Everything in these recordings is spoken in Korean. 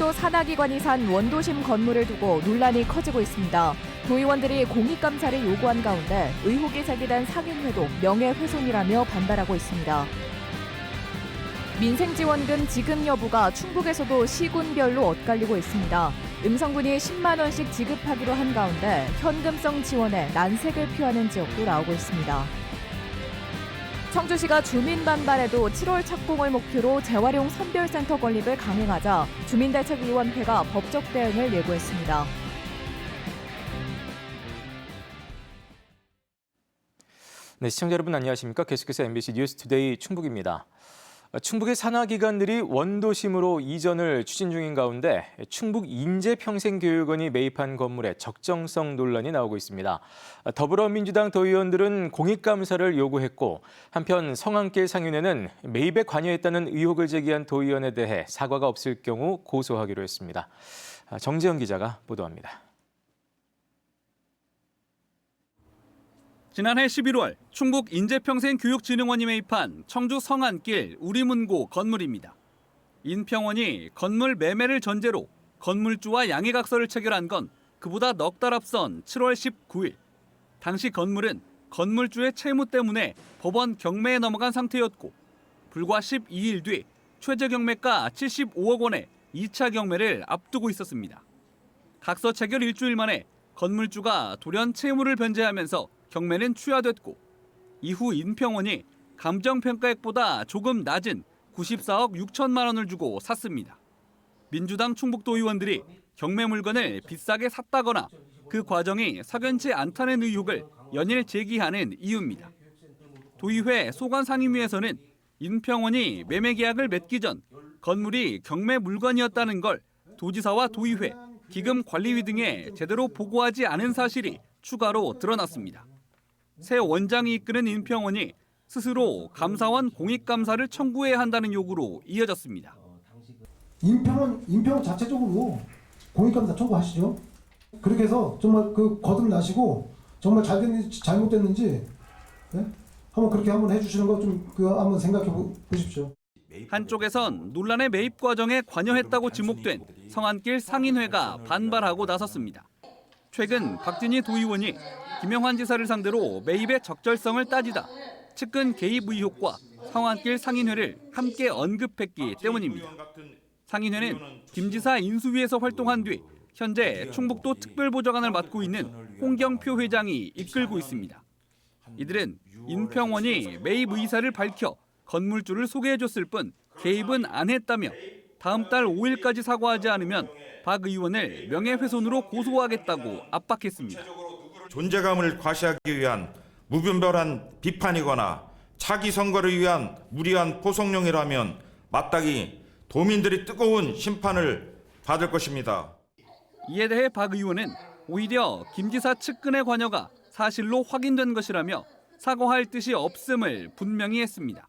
충북도 산하기관이 산 원도심 건물을 두고 논란이 커지고 있습니다. 도의원들이 공익감사를 요구한 가운데 의혹이 제기된 상인회도 명예훼손이라며 반발하고 있습니다. 민생지원금 지급 여부가 충북에서도 시군별로 엇갈리고 있습니다. 음성군이 10만 원씩 지급하기로 한 가운데 현금성 지원에 난색을 표하는 지역도 나오고 있습니다. 청주시가 주민 반발에도 7월 착공을 목표로 재활용 선별센터 건립을 강행하자 주민대책위원회가 법적 대응을 예고했습니다. 네, 시청자 여러분 안녕하십니까? 계속해서 MBC 뉴스투데이 충북입니다. 충북의 산하기관들이 원도심으로 이전을 추진 중인 가운데 충북 인재평생교육원이 매입한 건물에 적정성 논란이 나오고 있습니다. 더불어민주당 도의원들은 공익감사를 요구했고 한편 성안길 상인회는 매입에 관여했다는 의혹을 제기한 도의원에 대해 사과가 없을 경우 고소하기로 했습니다. 정재영 기자가 보도합니다. 지난해 11월 충북 인재평생교육진흥원이 매입한 청주 성안길 우리문고 건물입니다. 인평원이 건물 매매를 전제로 건물주와 양해각서를 체결한 건 그보다 넉 달 앞선 7월 19일. 당시 건물은 건물주의 채무 때문에 법원 경매에 넘어간 상태였고 불과 12일 뒤 최저 경매가 75억 원의 2차 경매를 앞두고 있었습니다. 각서 체결 일주일 만에 건물주가 돌연 채무를 변제하면서 경매는 취하됐고 이후 인평원이 감정평가액보다 조금 낮은 94억 6천만 원을 주고 샀습니다. 민주당 충북도 의원들이 경매 물건을 비싸게 샀다거나 그 과정이 석연치 않다는 의혹을 연일 제기하는 이유입니다. 도의회 소관상임위에서는 인평원이 매매 계약을 맺기 전 건물이 경매 물건이었다는 걸 도지사와 도의회, 기금관리위 등에 제대로 보고하지 않은 사실이 추가로 드러났습니다. 새 원장이 이끄는 인평원이 스스로 감사원 공익감사를 청구해야 한다는 요구로 이어졌습니다. 인평원 자체적으로 공익감사 청구하시죠. 그렇게 해서 정말 그 거듭 나시고 정말 잘 됐는지 잘못됐는지 한번 그렇게 한번 해주시는 거 좀 한번 생각해 보십시오. 한쪽에선 논란의 매입 과정에 관여했다고 지목된 성안길 상인회가 반발하고 나섰습니다. 최근 박진희 도의원이 김영환 지사를 상대로 매입의 적절성을 따지다 측근 개입 의혹과 성안길 상인회를 함께 언급했기 때문입니다. 상인회는 김 지사 인수위에서 활동한 뒤 현재 충북도 특별보좌관을 맡고 있는 홍경표 회장이 이끌고 있습니다. 이들은 인평원이 매입 의사를 밝혀 건물주를 소개해줬을 뿐 개입은 안 했다며 다음 달 5일까지 사과하지 않으면 박 의원을 명예훼손으로 고소하겠다고 압박했습니다. 존재감을 과시하기 위한 무분별한 비판이거나 차기 선거를 위한 무리한 포석용이라면 마땅히 도민들이 뜨거운 심판을 받을 것입니다. 이에 대해 박 의원은 오히려 김 지사 측근의 관여가 사실로 확인된 것이라며 사과할 뜻이 없음을 분명히 했습니다.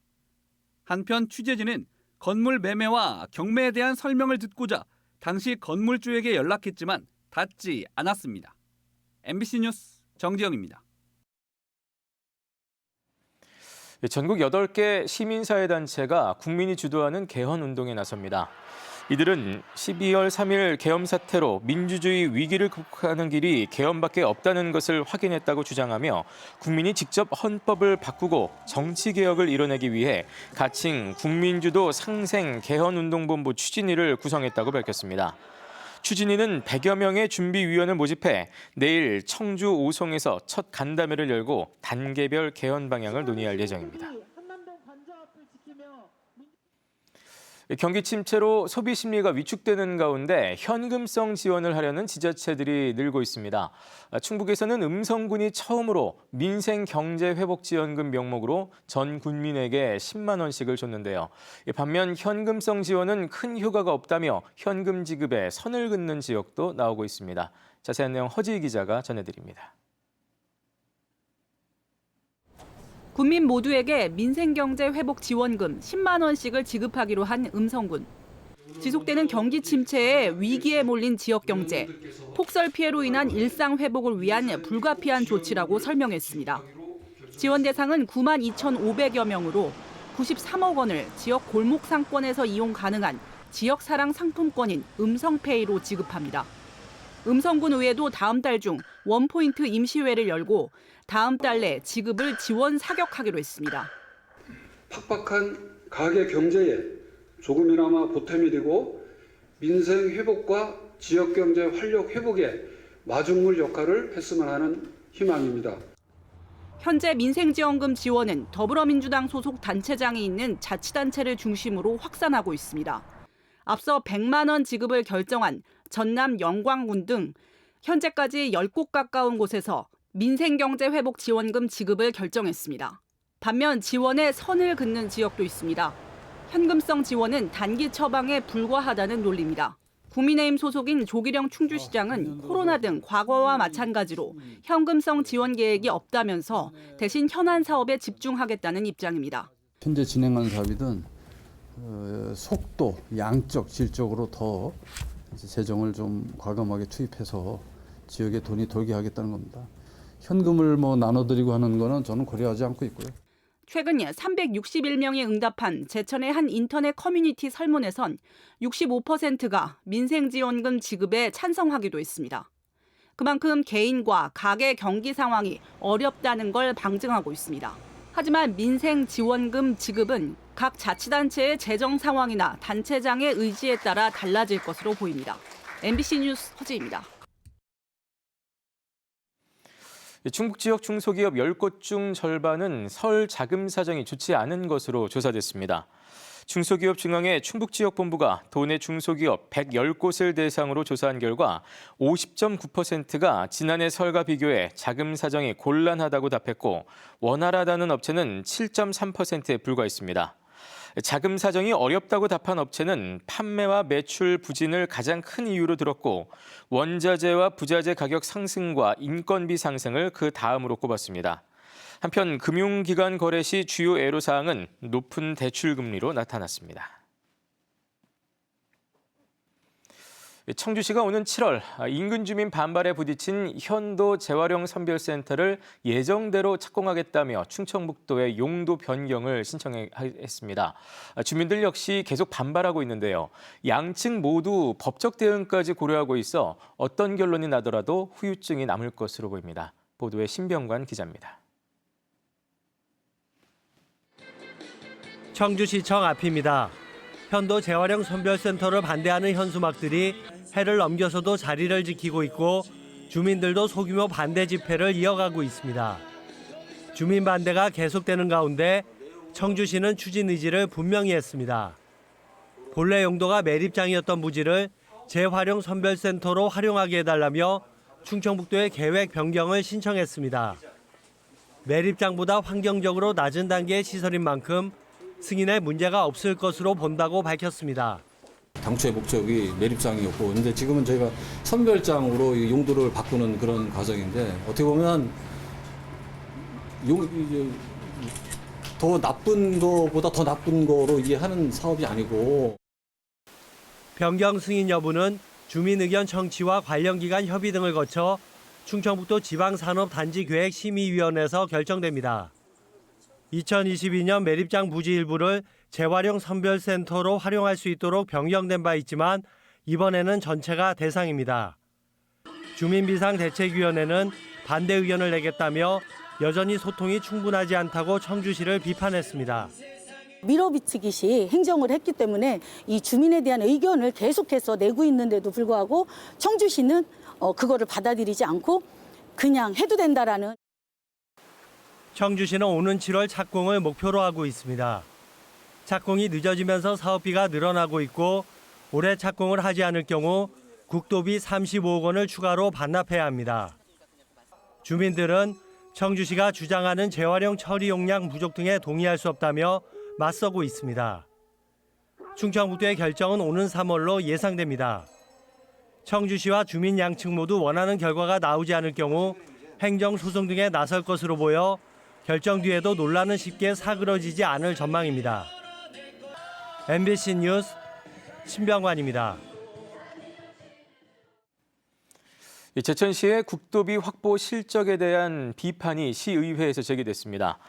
한편 취재진은 건물 매매와 경매에 대한 설명을 듣고자 당시 건물주에게 연락했지만 닿지 않았습니다. MBC 뉴스 정지영입니다. 전국 8개 시민사회단체가 국민이 주도하는 개헌운동에 나섭니다. 이들은 12월 3일 계엄 사태로 민주주의 위기를 극복하는 길이 개헌밖에 없다는 것을 확인했다고 주장하며 국민이 직접 헌법을 바꾸고 정치개혁을 이뤄내기 위해 가칭 국민주도 상생 개헌운동본부 추진위를 구성했다고 밝혔습니다. 추진위는 100여 명의 준비위원을 모집해 내일 청주 오송에서 첫 간담회를 열고 단계별 개헌 방향을 논의할 예정입니다. 경기 침체로 소비 심리가 위축되는 가운데 현금성 지원을 하려는 지자체들이 늘고 있습니다. 충북에서는 음성군이 처음으로 민생경제회복지원금 명목으로 전 국민에게 10만 원씩을 줬는데요. 반면 현금성 지원은 큰 효과가 없다며 현금 지급에 선을 긋는 지역도 나오고 있습니다. 자세한 내용 허지희 기자가 전해드립니다. 국민 모두에게 민생경제회복지원금 10만 원씩을 지급하기로 한 음성군. 지속되는 경기 침체에 위기에 몰린 지역 경제, 폭설 피해로 인한 일상 회복을 위한 불가피한 조치라고 설명했습니다. 지원 대상은 9만 2,500여 명으로 93억 원을 지역 골목 상권에서 이용 가능한 지역사랑 상품권인 음성페이로 지급합니다. 음성군 의회도 다음 달 중 원포인트 임시회를 열고 다음 달 내 지급을 지원 사격하기로 했습니다. 팍팍한 가계 경제에 조금이나마 보탬이 되고 민생 회복과 지역 경제 활력 회복에 마중물 역할을 했으면 하는 희망입니다. 현재 민생지원금 지원은 더불어민주당 소속 단체장이 있는 자치단체를 중심으로 확산하고 있습니다. 앞서 100만 원 지급을 결정한 전남 영광군 등 현재까지 10곳 가까운 곳에서 민생경제회복 지원금 지급을 결정했습니다. 반면 지원에 선을 긋는 지역도 있습니다. 현금성 지원은 단기 처방에 불과하다는 논리입니다. 국민의힘 소속인 조기령 충주시장은 코로나 등 과거와 마찬가지로 현금성 지원 계획이 없다면서 대신 현안 사업에 집중하겠다는 입장입니다. 현재 진행하는 사업이든 속도, 양적, 질적으로 더 재정을 좀 과감하게 투입해서 지역에 돈이 돌게 하겠다는 겁니다. 현금을 나눠드리고 하는 거는 저는 고려하지 않고 있고요. 최근 361명이 응답한 제천의 한 인터넷 커뮤니티 설문에선 65%가 민생지원금 지급에 찬성하기도 했습니다. 그만큼 개인과 가계 경기 상황이 어렵다는 걸 방증하고 있습니다. 하지만 민생지원금 지급은 각 자치단체의 재정 상황이나 단체장의 의지에 따라 달라질 것으로 보입니다. MBC 뉴스 허지입니다. 충북 지역 중소기업 10곳 중 절반은 설 자금 사정이 좋지 않은 것으로 조사됐습니다. 중소기업 중앙회 충북지역본부가 도내 중소기업 110곳을 대상으로 조사한 결과 50.9%가 지난해 설과 비교해 자금 사정이 곤란하다고 답했고 원활하다는 업체는 7.3%에 불과했습니다. 자금 사정이 어렵다고 답한 업체는 판매와 매출 부진을 가장 큰 이유로 들었고 원자재와 부자재 가격 상승과 인건비 상승을 그 다음으로 꼽았습니다. 한편 금융기관 거래 시 주요 애로사항은 높은 대출금리로 나타났습니다. 청주시가 오는 7월 인근 주민 반발에 부딪힌 현도 재활용 선별센터를 예정대로 착공하겠다며 충청북도에 용도 변경을 신청했습니다. 주민들 역시 계속 반발하고 있는데요. 양측 모두 법적 대응까지 고려하고 있어 어떤 결론이 나더라도 후유증이 남을 것으로 보입니다. 보도에 신병관 기자입니다. 청주시청 앞입니다. 현도 재활용 선별센터를 반대하는 현수막들이 해를 넘겨서도 자리를 지키고 있고 주민들도 소규모 반대 집회를 이어가고 있습니다. 주민 반대가 계속되는 가운데 청주시는 추진 의지를 분명히 했습니다. 본래 용도가 매립장이었던 부지를 재활용 선별센터로 활용하게 해달라며 충청북도에 계획 변경을 신청했습니다. 매립장보다 환경적으로 낮은 단계의 시설인 만큼 승인에 문제가 없을 것으로 본다고 밝혔습니다. 당초의 목적이 매립장이었고, 근데 지금은 저희가 선별장으로 용도를 바꾸는 그런 과정인데 어떻게 보면 더 나쁜 거보다 더 나쁜 거로 이해하는 사업이 아니고. 변경 승인 여부는 주민 의견 청취와 관련 기관 협의 등을 거쳐 충청북도 지방산업단지계획심의위원회에서 결정됩니다. 2022년 매립장 부지 일부를 재활용 선별센터로 활용할 수 있도록 변경된 바 있지만 이번에는 전체가 대상입니다. 주민비상대책위원회는 반대 의견을 내겠다며 여전히 소통이 충분하지 않다고 청주시를 비판했습니다. 밀어붙이기식 행정을 했기 때문에 이 주민에 대한 의견을 계속해서 내고 있는데도 불구하고 청주시는 그거를 받아들이지 않고 그냥 해도 된다라는. 청주시는 오는 7월 착공을 목표로 하고 있습니다. 착공이 늦어지면서 사업비가 늘어나고 있고 올해 착공을 하지 않을 경우 국도비 35억 원을 추가로 반납해야 합니다. 주민들은 청주시가 주장하는 재활용 처리 용량 부족 등에 동의할 수 없다며 맞서고 있습니다. 충청북도의 결정은 오는 3월로 예상됩니다. 청주시와 주민 양측 모두 원하는 결과가 나오지 않을 경우 행정소송 등에 나설 것으로 보여 결정 뒤에도 논란은 쉽게 사그러지지 않을 전망입니다. MBC 뉴스 신병관입니다. 제천시의 국도비 확보 실적에 대한 비판이 시의회에서 제기됐습니다.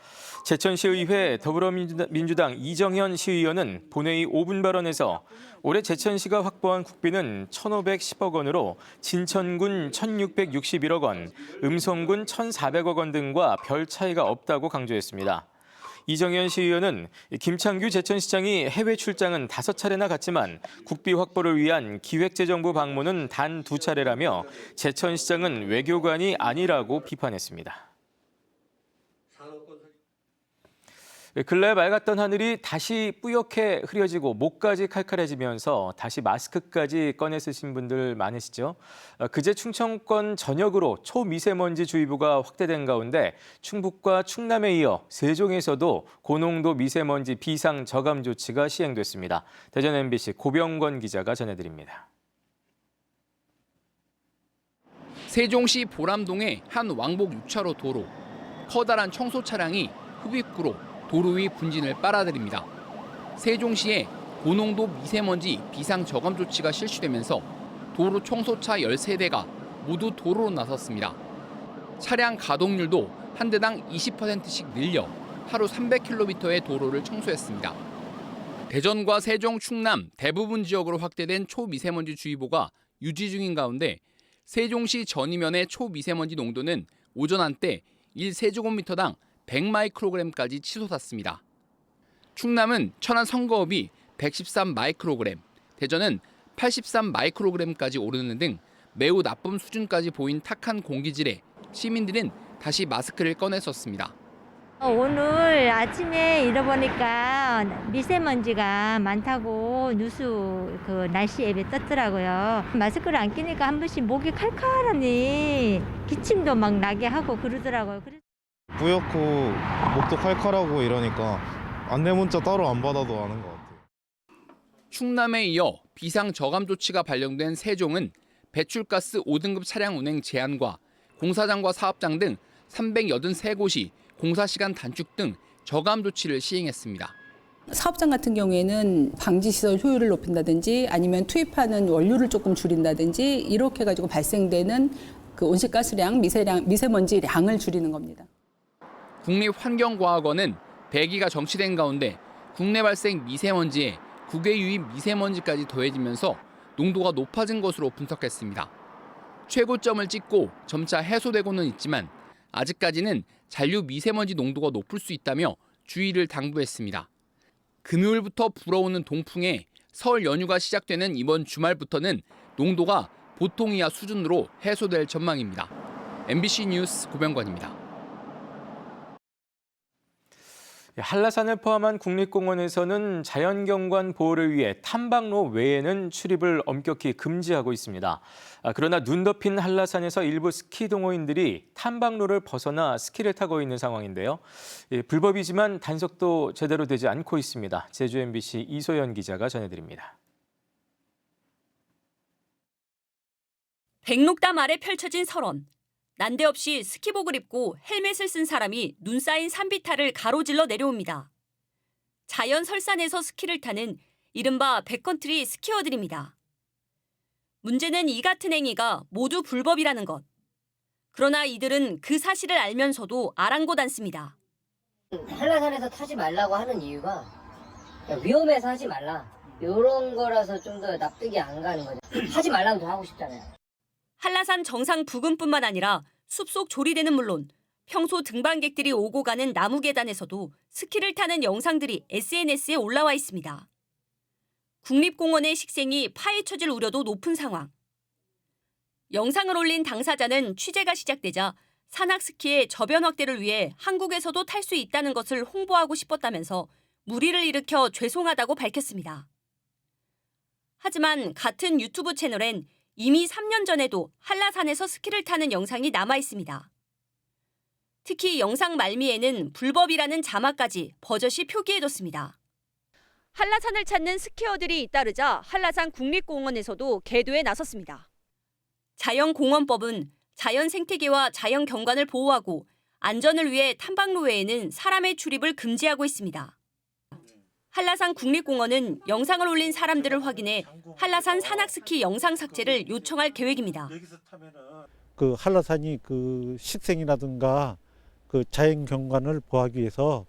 제천시의회 더불어민주당 이정현 시의원은 본회의 5분 발언에서 올해 제천시가 확보한 국비는 1,510억 원으로 진천군 1,661억 원, 음성군 1,400억 원 등과 별 차이가 없다고 강조했습니다. 이정현 시의원은 김창규 제천시장이 해외 출장은 5차례나 갔지만 국비 확보를 위한 기획재정부 방문은 단 2차례라며 제천시장은 외교관이 아니라고 비판했습니다. 근래 맑았던 하늘이 다시 뿌옇게 흐려지고 목까지 칼칼해지면서 다시 마스크까지 꺼내 쓰신 분들 많으시죠? 그제 충청권 전역으로 초미세먼지주의보가 확대된 가운데 충북과 충남에 이어 세종에서도 고농도 미세먼지 비상 저감 조치가 시행됐습니다. 대전 MBC 고병권 기자가 전해드립니다. 세종시 보람동의 한 왕복 6차로 도로. 커다란 청소 차량이 흡입구로 도로 위 분진을 빨아들입니다. 세종시에 고농도 미세먼지 비상 저감 조치가 실시되면서 도로 청소차 13대가 모두 도로로 나섰습니다. 차량 가동률도 한 대당 20%씩 늘려 하루 300km의 도로를 청소했습니다. 대전과 세종, 충남 대부분 지역으로 확대된 초미세먼지 주의보가 유지 중인 가운데 세종시 전이면의 초미세먼지 농도는 오전 한때 1세제곱미터당 100마이크로그램까지 치솟았습니다. 충남은 천안 선거읍이 113마이크로그램, 대전은 83마이크로그램까지 오르는 등 매우 나쁨 수준까지 보인 탁한 공기질에 시민들은 다시 마스크를 꺼내 썼습니다. 오늘 아침에 일어보니까 미세먼지가 많다고 뉴스 날씨 앱에 떴더라고요. 마스크를 안 끼니까 한 번씩 목이 칼칼하니 기침도 막 나게 하고 그러더라고요. 뿌옇고 목도 칼칼하고 이러니까 안내 문자 따로 안 받아도 아는 것 같아요. 충남에 이어 비상 저감 조치가 발령된 세종은 배출가스 5등급 차량 운행 제한과 공사장과 사업장 등 383곳이 공사시간 단축 등 저감 조치를 시행했습니다. 사업장 같은 경우에는 방지시설 효율을 높인다든지 아니면 투입하는 원료를 조금 줄인다든지 이렇게 해가지고 발생되는 그 온실가스량, 미세먼지량을 줄이는 겁니다. 국립환경과학원은 배기가 정치된 가운데 국내 발생 미세먼지에 국외 유입 미세먼지까지 더해지면서 농도가 높아진 것으로 분석했습니다. 최고점을 찍고 점차 해소되고는 있지만 아직까지는 잔류 미세먼지 농도가 높을 수 있다며 주의를 당부했습니다. 금요일부터 불어오는 동풍에 설 연휴가 시작되는 이번 주말부터는 농도가 보통 이하 수준으로 해소될 전망입니다. MBC 뉴스 고병관입니다. 한라산을 포함한 국립공원에서는 자연경관 보호를 위해 탐방로 외에는 출입을 엄격히 금지하고 있습니다. 그러나 눈 덮인 한라산에서 일부 스키 동호인들이 탐방로를 벗어나 스키를 타고 있는 상황인데요. 불법이지만 단속도 제대로 되지 않고 있습니다. 제주 MBC 이소연 기자가 전해드립니다. 백록담 아래 펼쳐진 설원. 난데없이 스키복을 입고 헬멧을 쓴 사람이 눈 쌓인 산비탈을 가로질러 내려옵니다. 자연 설산에서 스키를 타는 이른바 백컨트리 스키어들입니다. 문제는 이 같은 행위가 모두 불법이라는 것. 그러나 이들은 그 사실을 알면서도 아랑곳 않습니다. 한라산에서 타지 말라고 하는 이유가 위험해서 하지 말라. 이런 거라서 좀 더 납득이 안 가는 거죠. 하지 말라면 더 하고 싶잖아요. 한라산 정상 부근뿐만 아니라 숲속 조리대는 물론 평소 등반객들이 오고 가는 나무 계단에서도 스키를 타는 영상들이 SNS에 올라와 있습니다. 국립공원의 식생이 파헤쳐질 우려도 높은 상황. 영상을 올린 당사자는 취재가 시작되자 산악스키의 저변 확대를 위해 한국에서도 탈 수 있다는 것을 홍보하고 싶었다면서 물의를 일으켜 죄송하다고 밝혔습니다. 하지만 같은 유튜브 채널엔 이미 3년 전에도 한라산에서 스키를 타는 영상이 남아 있습니다. 특히 영상 말미에는 불법이라는 자막까지 버젓이 표기해뒀습니다. 한라산을 찾는 스키어들이 잇따르자 한라산 국립공원에서도 계도에 나섰습니다. 자연공원법은 자연 생태계와 자연 경관을 보호하고 안전을 위해 탐방로 외에는 사람의 출입을 금지하고 있습니다. 한라산 국립공원은 영상을 올린 사람들을 확인해 한라산 산악스키 영상 삭제를 요청할 계획입니다. 그 한라산이 그 식생이라든가 그 자연 경관을 보호하기 위해서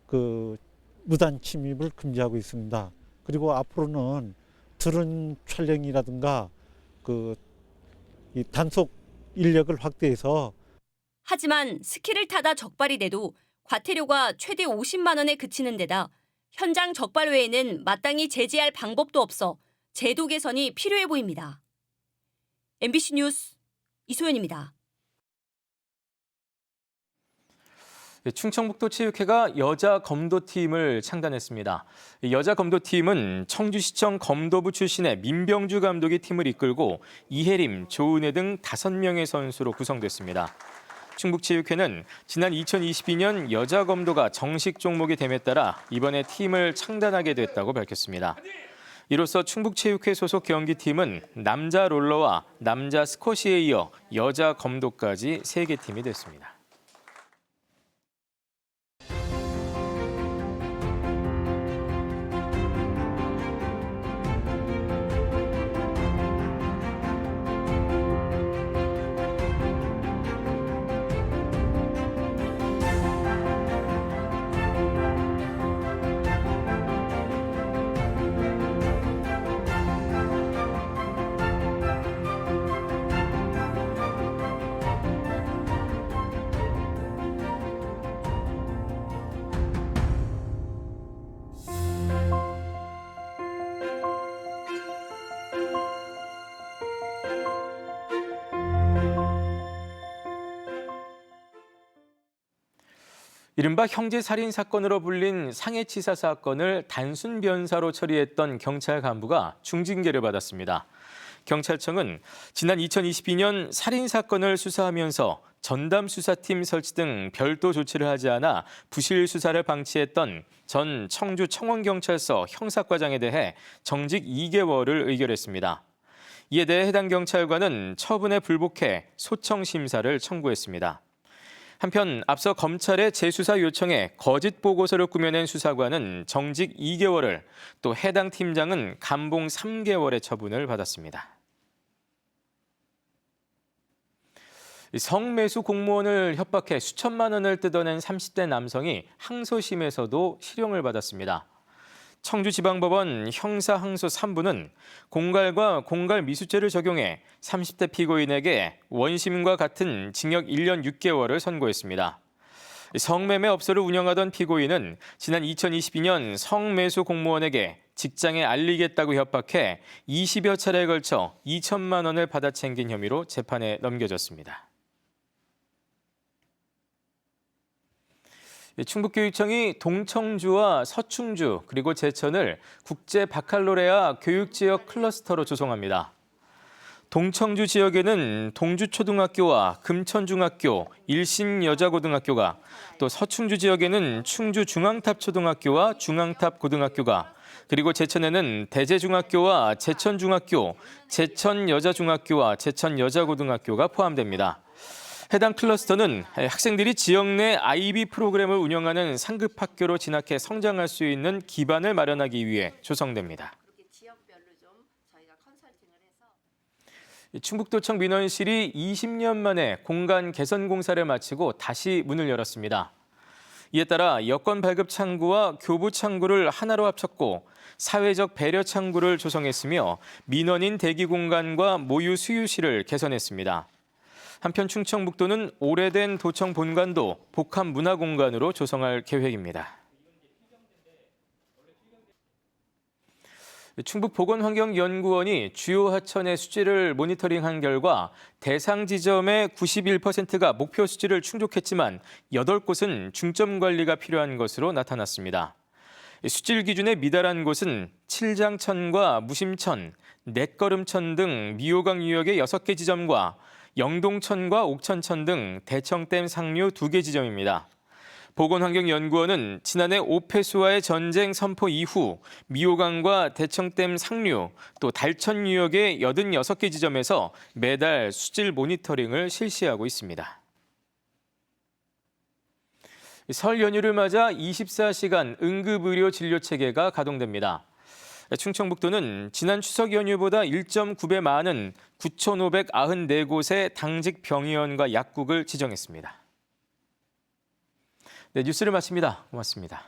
그 무단 침입을 금지하고 있습니다. 그리고 앞으로는 드론 촬영이라든가 이 단속 인력을 확대해서 하지만 스키를 타다 적발이 돼도 과태료가 최대 50만 원에 그치는 데다 현장 적발 외에는 마땅히 제재할 방법도 없어 제도 개선이 필요해 보입니다. MBC 뉴스 이소연입니다. 충청북도 체육회가 여자 검도팀을 창단했습니다. 여자 검도팀은 청주시청 검도부 출신의 민병주 감독이 팀을 이끌고 이혜림, 조은혜 등 5명의 선수로 구성됐습니다. 충북체육회는 지난 2022년 여자 검도가 정식 종목이 됨에 따라 이번에 팀을 창단하게 됐다고 밝혔습니다. 이로써 충북체육회 소속 경기팀은 남자 롤러와 남자 스쿼시에 이어 여자 검도까지 3개 팀이 됐습니다. 이른바 형제살인 사건으로 불린 상해치사 사건을 단순 변사로 처리했던 경찰 간부가 중징계를 받았습니다. 경찰청은 지난 2022년 살인 사건을 수사하면서 전담 수사팀 설치 등 별도 조치를 하지 않아 부실 수사를 방치했던 전 청주 청원경찰서 형사과장에 대해 정직 2개월을 의결했습니다. 이에 대해 해당 경찰관은 처분에 불복해 소청 심사를 청구했습니다. 한편 앞서 검찰의 재수사 요청에 거짓 보고서를 꾸며낸 수사관은 정직 2개월을, 또 해당 팀장은 감봉 3개월의 처분을 받았습니다. 성매수 공무원을 협박해 수천만 원을 뜯어낸 30대 남성이 항소심에서도 실형을 받았습니다. 청주지방법원 형사항소 3부는 공갈과 공갈 미수죄를 적용해 30대 피고인에게 원심과 같은 징역 1년 6개월을 선고했습니다. 성매매 업소를 운영하던 피고인은 지난 2022년 성매수 공무원에게 직장에 알리겠다고 협박해 20여 차례에 걸쳐 2천만 원을 받아챙긴 혐의로 재판에 넘겨졌습니다. 충북교육청이 동청주와 서충주 그리고 제천을 국제 바칼로레아 교육지역 클러스터로 조성합니다. 동청주 지역에는 동주초등학교와 금천중학교, 일신여자고등학교가, 또 서충주 지역에는 충주중앙탑초등학교와 중앙탑고등학교가, 그리고 제천에는 대제중학교와 제천중학교, 제천여자중학교와 제천여자고등학교가 포함됩니다. 해당 클러스터는 학생들이 지역 내 IB 프로그램을 운영하는 상급 학교로 진학해 성장할 수 있는 기반을 마련하기 위해 조성됩니다. 충북도청 민원실이 20년 만에 공간 개선 공사를 마치고 다시 문을 열었습니다. 이에 따라 여권 발급 창구와 교부 창구를 하나로 합쳤고 사회적 배려 창구를 조성했으며 민원인 대기 공간과 모유 수유실을 개선했습니다. 한편 충청북도는 오래된 도청 본관도 복합 문화 공간으로 조성할 계획입니다. 충북보건환경연구원이 주요 하천의 수질을 모니터링한 결과 대상 지점의 91%가 목표 수질을 충족했지만 8곳은 중점 관리가 필요한 것으로 나타났습니다. 수질 기준에 미달한 곳은 칠장천과 무심천, 넷걸음천 등 미호강 유역의 6개 지점과 영동천과 옥천천 등 대청댐 상류 2개 지점입니다. 보건환경연구원은 지난해 오폐수와의 전쟁 선포 이후 미호강과 대청댐 상류, 또 달천 유역의 86개 지점에서 매달 수질 모니터링을 실시하고 있습니다. 설 연휴를 맞아 24시간 응급의료 진료 체계가 가동됩니다. 충청북도는 지난 추석 연휴보다 1.9배 많은 9,594곳의 당직 병의원과 약국을 지정했습니다. 네, 뉴스를 마칩니다. 고맙습니다.